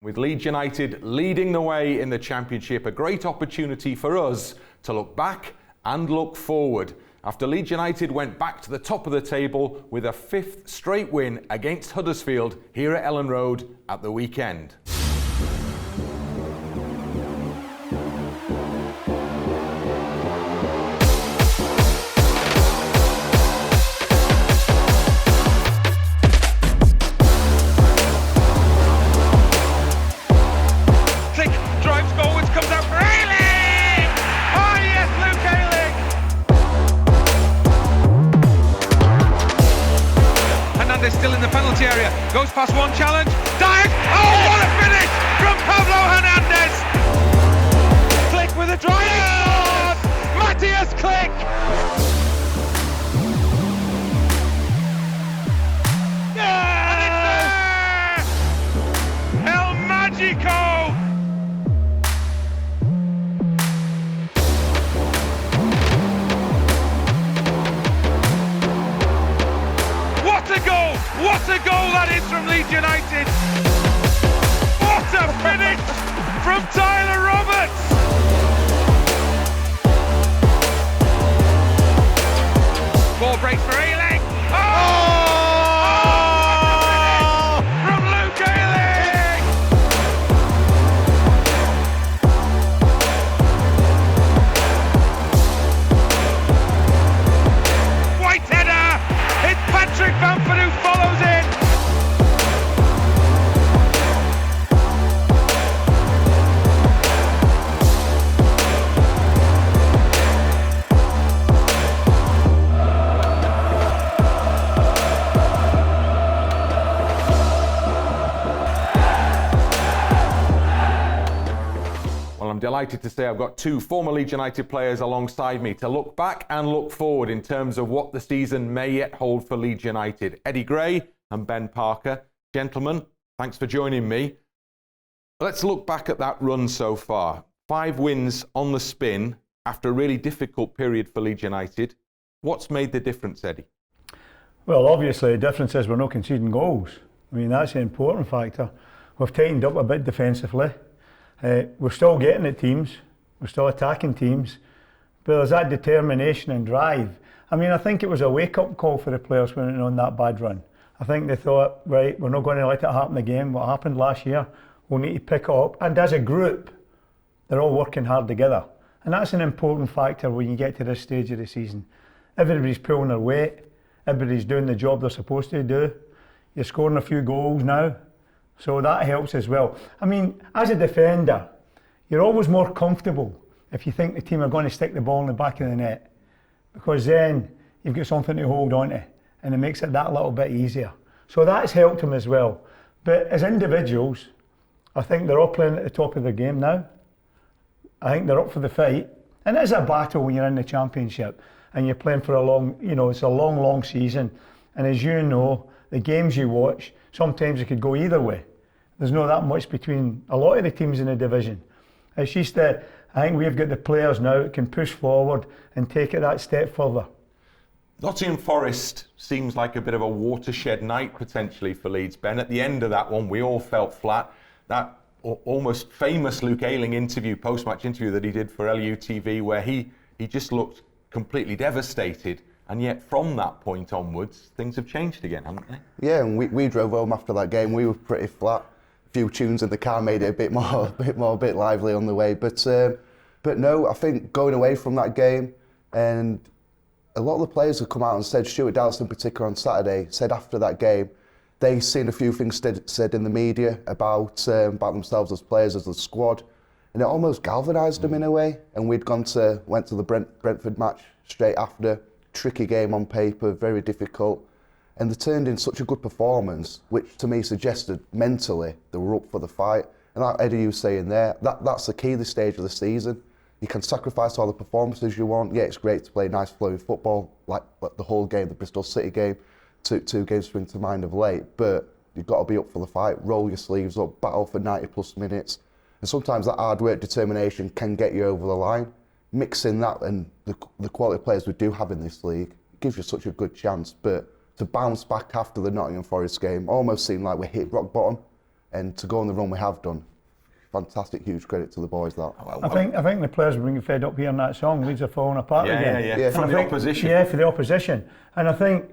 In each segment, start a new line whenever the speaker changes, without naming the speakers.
With Leeds United leading the way in the Championship, a great opportunity for us to look back and look forward. After Leeds United went back to the top of the table with a 5th straight win against Huddersfield here at Ellen Road at the weekend.
Still in the penalty area, goes past one challenge, dives, oh what a finish from Pablo Hernandez! Click with a drive, Matthias Click! Yeah! El Magico! What a goal that is from Leeds United! What a finish from Tyler Roberts! Ball breaks for Ayling. Oh! From Luke Ayling! White header! It's Patrick Bamford who follows in!
Well, I'm delighted to say I've got two former Leeds United players alongside me to look back and look forward in terms of what the season may yet hold for Leeds United. Eddie Gray and Ben Parker. Gentlemen, thanks for joining me. Let's look back at that run so far. 5 wins on the spin after a really difficult period for Leeds United. What's made the difference, Eddie?
Well, obviously the difference is we're not conceding goals. I mean, that's the important factor. We've tightened up a bit defensively. We're still getting at teams, we're still attacking teams, but there's that determination and drive. I mean, I think it was a wake-up call for the players when went on that bad run. I think they thought, right, we're not going to let it happen again. What happened last year, we'll need to pick it up. And as a group, they're all working hard together. And that's an important factor when you get to this stage of the season. Everybody's pulling their weight, everybody's doing the job they're supposed to do. You're scoring a few goals now. So that helps as well. I mean, as a defender, you're always more comfortable if you think the team are going to stick the ball in the back of the net, because then you've got something to hold on to and it makes it that little bit easier. So that's helped them as well. But as individuals, I think they're all playing at the top of their game now. I think they're up for the fight. And it is a battle when you're in the Championship and you're playing for a long, it's a long season. And as you know, the games you watch, sometimes it could go either way. There's not that much between a lot of the teams in the division. It's just that I think we've got the players now that can push forward and take it that step further.
Nottingham Forest seems like a bit of a watershed night potentially for Leeds. Ben, at the end of that one, we all felt flat. That almost famous Luke Ayling interview, post-match interview that he did for LUTV, where he just looked completely devastated. And yet, from that point onwards, things have changed again, haven't they?
Yeah, and we drove home after that game. We were pretty flat. A few tunes in the car made it a bit lively on the way. But no, I think going away from that game, and a lot of the players have come out and said, Stuart Dallas in particular on Saturday, said after that game, they seen a few things said in the media about themselves as players, as the squad, and it almost galvanised them in a way. And went to the Brentford match straight after. Tricky game on paper, very difficult, and they turned in such a good performance, which to me suggested mentally they were up for the fight. And like Eddie was saying there, that's the key this stage of the season. You can sacrifice all the performances you want. Yeah, it's great to play nice flowing football, like the whole game, the Bristol City game, two games spring to mind of late, but you've got to be up for the fight, roll your sleeves up, battle for 90 plus minutes, and sometimes that hard work, determination can get you over the line. Mixing that and the quality of players we do have in this league gives you such a good chance. But to bounce back after the Nottingham Forest game almost seemed like we hit rock bottom. and to go on the run we have done, fantastic, huge credit to the boys. That
I think the players were being fed up hearing that song. Leeds are falling apart again.
Yeah. From the opposition.
Yeah, for the opposition. And I think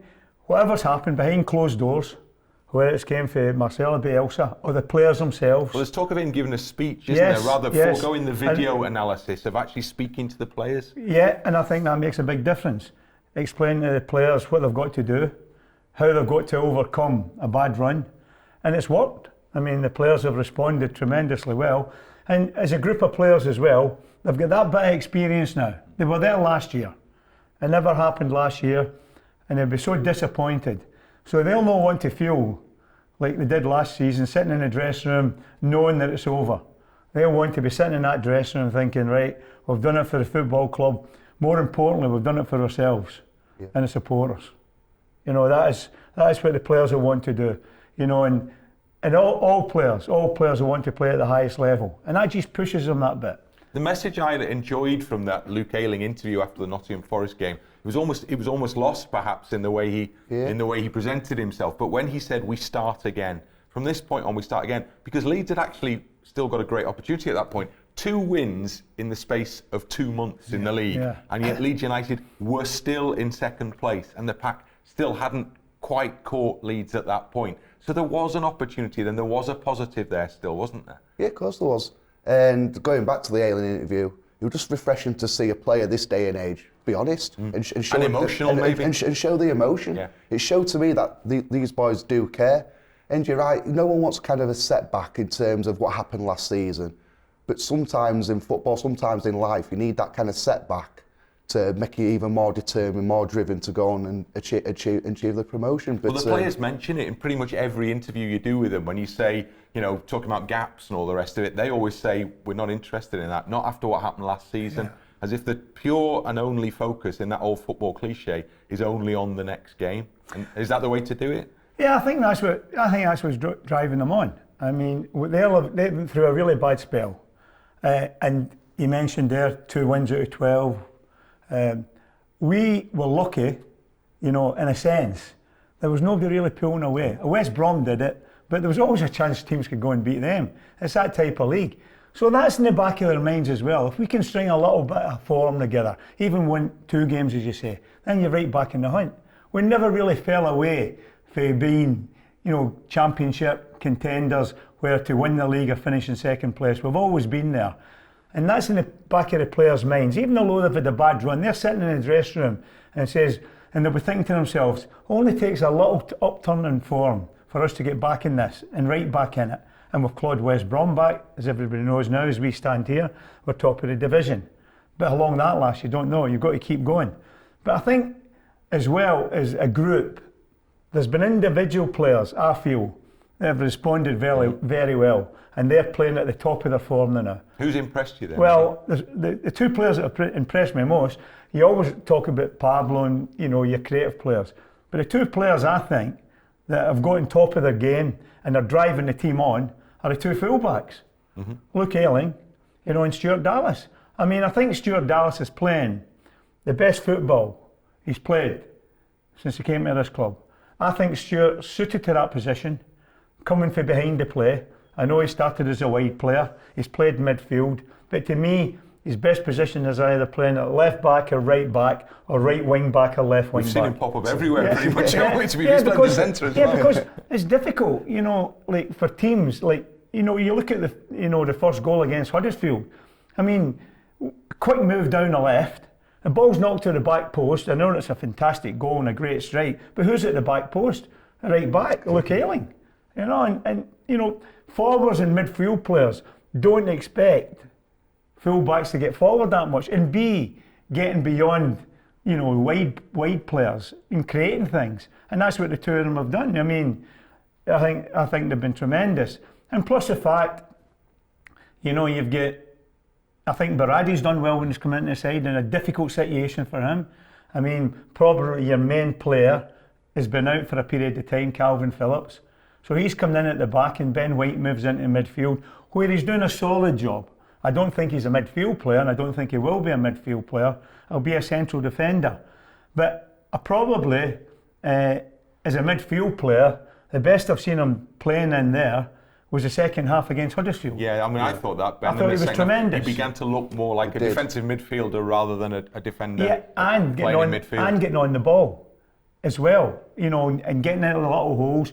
whatever's happened behind closed doors, whether it's came from Marcelo Bielsa or the players themselves.
Well, there's talk of him giving a speech, isn't there? Rather foregoing the video analysis of actually speaking to the players.
Yeah, and I think that makes a big difference. Explaining to the players what they've got to do, how they've got to overcome a bad run, and it's worked. I mean, the players have responded tremendously well, and as a group of players as well, they've got that bit of experience now. They were there last year. It never happened last year, and they'll be so disappointed. So they'll not want to feel like they did last season, sitting in the dressing room, knowing that it's over. They'll want to be sitting in that dressing room thinking, right, we've done it for the football club. More importantly, we've done it for ourselves and the supporters. You know, that is what the players will want to do. You know, and all players will want to play at the highest level, and that just pushes them that bit.
The message I enjoyed from that Luke Ayling interview after the Nottingham Forest game, it was almost lost perhaps in the way he presented himself. But when he said we start again, from this point on we start again, because Leeds had actually still got a great opportunity at that point. 2 wins in the space of 2 months in the league, and yet Leeds United were still in second place, and the pack still hadn't quite caught Leeds at that point. So there was an opportunity, then there was a positive there still, wasn't there? Yeah,
of course there was. And going back to the Ayling interview, it was just refreshing to see a player this day and age be honest and show
emotional, maybe,
and show the emotion.
Yeah.
It showed to me that these boys do care. And you're right, no one wants kind of a setback in terms of what happened last season. But sometimes in football, sometimes in life, you need that kind of setback to make you even more determined, more driven to go on and achieve the promotion. But
well, the players mention it in pretty much every interview you do with them. When you say, you know, talking about gaps and all the rest of it, they always say, we're not interested in that, not after what happened last season. Yeah. As if the pure and only focus in that old football cliche is only on the next game. And is that the way to do it?
Yeah, I think that's what's driving them on. I mean, they went through a really bad spell. And you mentioned there 2 wins out of 12. We were lucky, you know, in a sense. There was nobody really pulling away. West Brom did it, but there was always a chance teams could go and beat them. It's that type of league. So that's in the back of their minds as well. If we can string a little bit of form together, even win 2 games, as you say, then you're right back in the hunt. We never really fell away from being, you know, championship contenders where to win the league or finish in second place. We've always been there. And that's in the back of the players' minds. Even though they've had a bad run, they're sitting in the dressing room and they'll be thinking to themselves, only takes a little upturn in form for us to get back in this and right back in it. And we've clawed West Brom back, as everybody knows now, as we stand here, we're top of the division. But how long that lasts, you don't know. You've got to keep going. But I think, as well as a group, there's been individual players, I feel, that have responded very, very well, and they're playing at the top of their form now.
Who's impressed you then?
Well, the 2 players that have impressed me most, you always talk about Pablo and, you know, your creative players, but the 2 players I think that have got on top of their game and are driving the team on are the 2 fullbacks. Luke Ayling, you know, and Stuart Dallas. I mean, I think Stuart Dallas is playing the best football he's played since he came to this club. I think Stuart's suited to that position, coming from behind the play. I know he started as a wide player, he's played midfield, but to me, his best position is either playing at left back or right wing back or left wing back.
We've seen him pop up everywhere pretty much, haven't we, to be the centre as well.
Yeah, because it's difficult, you know, like for teams, like, you know, you look at the first goal against Huddersfield. I mean, quick move down the left, the ball's knocked to the back post. I know it's a fantastic goal and a great strike, but who's at the back post? Right back, Luke Ayling. You know, and you know, forwards and midfield players don't expect full-backs to get forward that much and be getting beyond, you know, wide players and creating things. And that's what the 2 of them have done. I mean, I think they've been tremendous. And plus the fact, you know, you've got, I think Baradi's done well when he's come into the side in a difficult situation for him. I mean, probably your main player has been out for a period of time, Calvin Phillips. So he's coming in at the back and Ben White moves into midfield, where he's doing a solid job. I don't think he's a midfield player, and I don't think he will be a midfield player. He'll be a central defender. But I probably, as a midfield player, the best I've seen him playing in there was the second half against Huddersfield.
Yeah, I mean, I thought that, Ben.
I thought it was tremendous.
He began to look more like a defensive midfielder rather than a defender.
Yeah, and
getting on midfield.
And getting on the ball as well, you know, and getting into the little holes.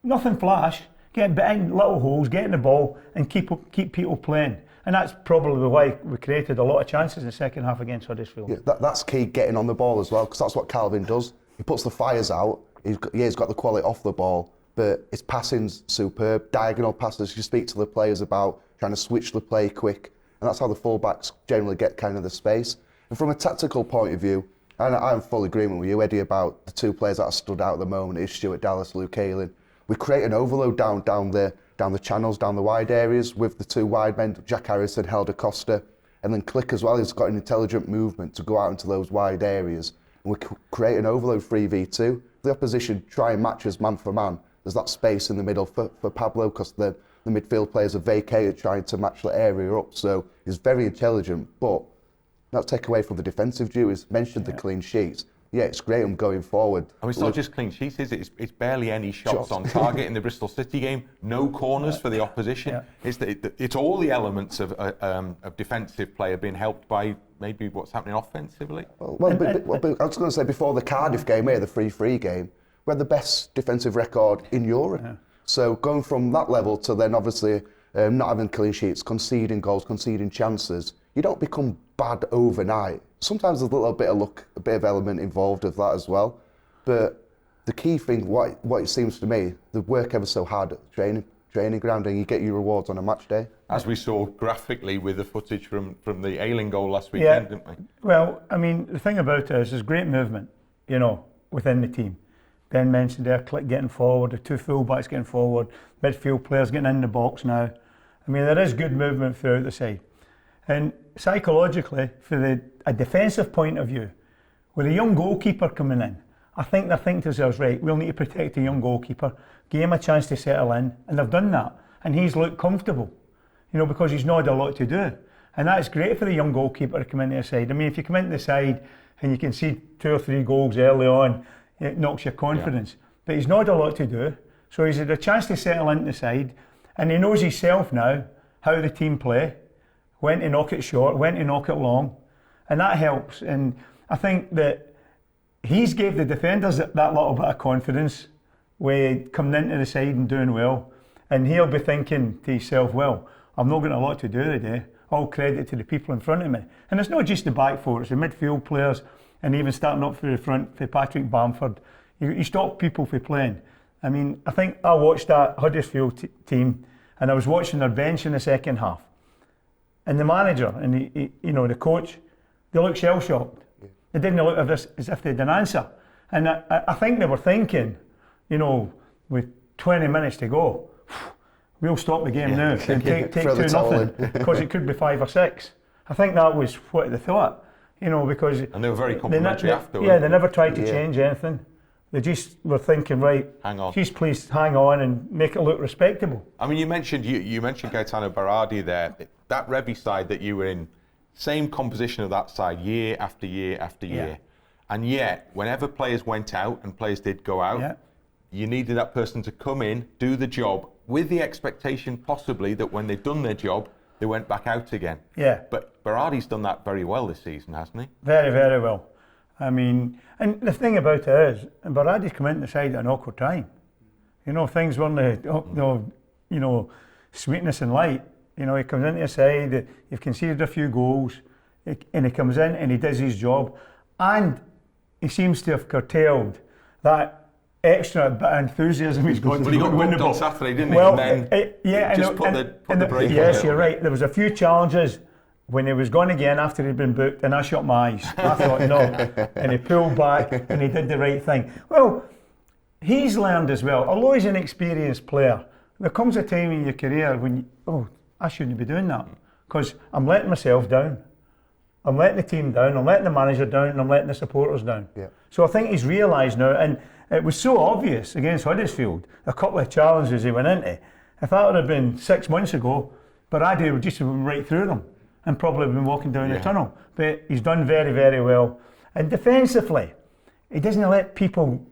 Nothing flash, getting in little holes, getting the ball, and keep people playing. And that's probably why we created a lot of chances in the second half against Huddersfield.
Yeah, that's key, getting on the ball as well, because that's what Calvin does. He puts the fires out. He's got the quality off the ball, but his passing's superb. Diagonal passes, you speak to the players about trying to switch the play quick, and that's how the fullbacks generally get kind of the space. And from a tactical point of view, and I'm in full agreement with you, Eddie, about the two players that are stood out at the moment is Stuart Dallas, Luke Ayling. We create an overload down the channels, down the wide areas with the two wide men, Jack Harrison, Helder Costa, and then Click as well. He's got an intelligent movement to go out into those wide areas. And we create an overload 3v2. The opposition try and match us man for man. There's that space in the middle for Pablo, because the midfield players are vacated trying to match that area up. So he's very intelligent, but not take away from the defensive duties. Mentioned the clean sheets. Yeah, it's great going forward.
I mean, it's not just clean sheets, is it? It's barely any shots on target in the Bristol City game. No corners for the opposition. Yeah. It's all the elements of defensive player being helped by maybe what's happening offensively.
But I was going to say, before the Cardiff game, the 3-3 game, we had the best defensive record in Europe. Yeah. So going from that level to then obviously not having clean sheets, conceding goals, conceding chances, you don't become bad overnight. Sometimes there's a little bit of luck, a bit of element involved of that as well. But the key thing, what it seems to me, the work ever so hard at the training ground, and you get your rewards on a match day.
As we saw graphically with the footage from the Ayling goal last weekend, didn't we?
Well, I mean, the thing about it is there's great movement, you know, within the team. Ben mentioned there, Click getting forward, the two full-backs getting forward, midfield players getting in the box now. I mean, there is good movement throughout the side. And psychologically, for a defensive point of view, with a young goalkeeper coming in, I think they're thinking to themselves, right, we'll need to protect the young goalkeeper, give him a chance to settle in, and they've done that. And he's looked comfortable, you know, because he's not had a lot to do. And that's great for the young goalkeeper to come into the side. I mean, if you come into the side and you can see 2 or 3 goals early on, it knocks your confidence. Yeah. But he's not had a lot to do, so he's had a chance to settle into the side, and he knows himself now how the team play, when to knock it short, when to knock it long, and that helps. And I think that he's gave the defenders that little bit of confidence with coming into the side and doing well, and he'll be thinking to himself, well, I've not got a lot to do today, all credit to the people in front of me. And it's not just the back four, it's the midfield players, and even starting up through the front for Patrick Bamford. You stop people from playing. I mean, I think I watched that Huddersfield team, and I was watching their bench in the second half. And the manager and the coach, they looked shell-shocked. Yeah. They didn't look as if they had an answer. And I think they were thinking, you know, with 20 minutes to go, we'll stop the game now and take 2-0, because it could be 5 or 6. I think that was what they thought, you know, because...
And they were very complimentary afterwards.
Yeah, they never tried to change anything. They just were thinking, right,
hang on.
Just please hang on and make it look respectable.
I mean, you mentioned Gaetano Berardi there. That Revy side that you were in, same composition of that side year after year after year. And yet, whenever players went out and players did go out, you needed that person to come in, do the job, with the expectation possibly that when they'd done their job, they went back out again. Yeah. But Berardi's done that very well this season, hasn't he? Very, very well. I mean, and the thing about it is, Berardi's come into the side at an awkward time. You know, things weren't, sweetness and light. You know, he comes into the side, you've conceded a few goals, and he comes in and he does his job. And he seems to have curtailed that extra bit of enthusiasm he's got to win the ball. On Saturday, didn't he? Well, and then put the brake on. Yes, you're right. There was a few challenges when he was gone again after he'd been booked, and I shut my eyes. I thought, no. And he pulled back and he did the right thing. Well, he's learned as well. Although he's an experienced player, there comes a time in your career when I shouldn't be doing that, because I'm letting myself down. I'm letting the team down, I'm letting the manager down, and I'm letting the supporters down. Yeah. So I think he's realised now, and it was so obvious against Huddersfield, a couple of challenges he went into. If that would have been 6 months ago, Berardi would just have been right through them and probably been walking down the tunnel. But he's done very, very well. And defensively, he doesn't let people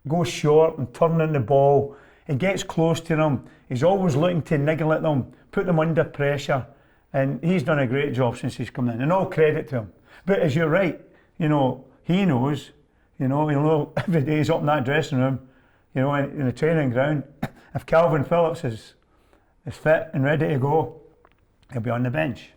go short and turn in the ball.
He gets close to them. He's always looking to niggle at them, put them under pressure. And he's done a great job since he's come in, and all credit to him. But as you're right, he knows, he'll know every day he's up in that dressing room, in the training ground, if Calvin Phillips is fit and ready to go, he'll be on the bench.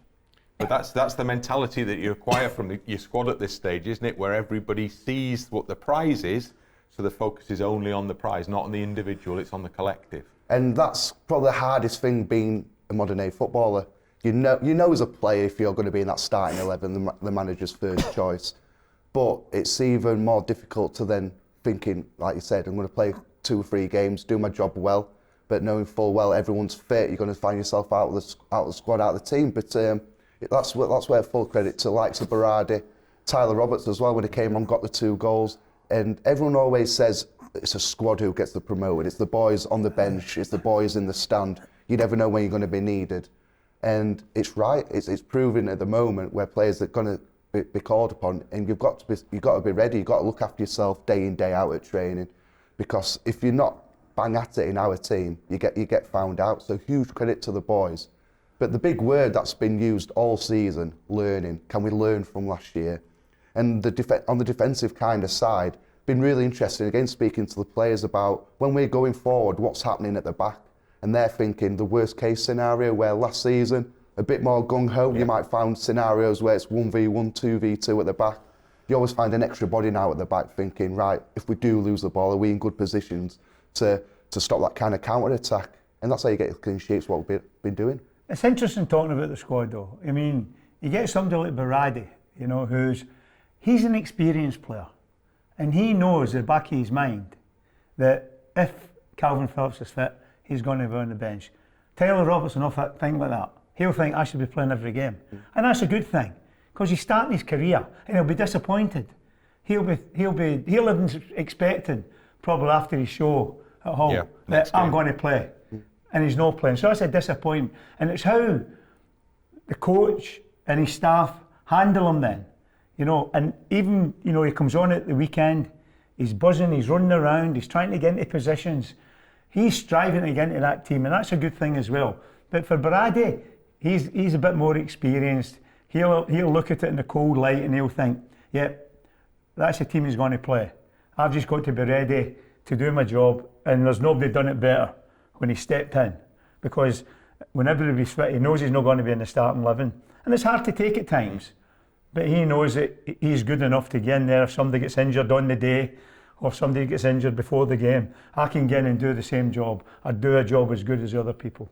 But that's the mentality that you acquire from your squad at this stage, isn't it? Where everybody sees what the prize is, so the focus is only on the prize, not on the individual, it's on the collective. And
that's probably the hardest thing being a modern day footballer. You know as a player if you're going to be in that starting 11, the manager's first choice. But it's even more difficult to then thinking, like you said, I'm going to play 2 or 3 games, do my job well, but knowing full well everyone's fit, you're going to find yourself out of the squad, out of the team. But that's where full credit to likes of Berardi, Tyler Roberts as well when he came on, got the 2 goals. And everyone always says it's a squad who gets the promoted. It's the boys on the bench, it's the boys in the stand. You never know when you're going to be needed. And it's right. It's proven at the moment where players are going to be called upon, and you've got to be ready. You've got to look after yourself day in, day out at training, because if you're not bang at it in our team, you get found out. So huge credit to the boys. But the big word that's been used all season, learning. Can we learn from last year? And on the defensive kind of side, been really interesting again speaking to the players about when we're going forward, what's happening at the back. And they're thinking the worst case scenario where last season, a bit more gung-ho, you might find scenarios where it's 1v1, 2v2 at the back. You always find an extra body now at the back thinking, right, if we do lose the ball, are we in good positions to stop that kind of counter-attack? And that's how you get clean sheets, what we've been doing.
It's interesting talking about the squad though. I mean, you get somebody like Berardi, he's an experienced player. And he knows at the back of his mind that if Calvin Phillips is fit, he's going to be on the bench. Tyler Roberts will not think like that. He'll think I should be playing every game. And that's a good thing, because he's starting his career and he'll be disappointed. He'll have been expecting, probably after his show at Hull, that I'm going to play. And he's not playing. So that's a disappointment. And it's how the coach and his staff handle him then. And even, he comes on at the weekend, he's buzzing, he's running around, he's trying to get into positions. He's striving to get into that team, and that's a good thing as well. But for Berardi, he's a bit more experienced. He'll look at it in the cold light and he'll think, that's the team he's going to play. I've just got to be ready to do my job, and there's nobody done it better when he stepped in. Because when everybody's fit, he knows he's not going to be in the starting 11. And it's hard to take at times. But he knows that he's good enough to get in there if somebody gets injured on the day or if somebody gets injured before the game. I can get in and do the same job. I'd do a job as good as the other people.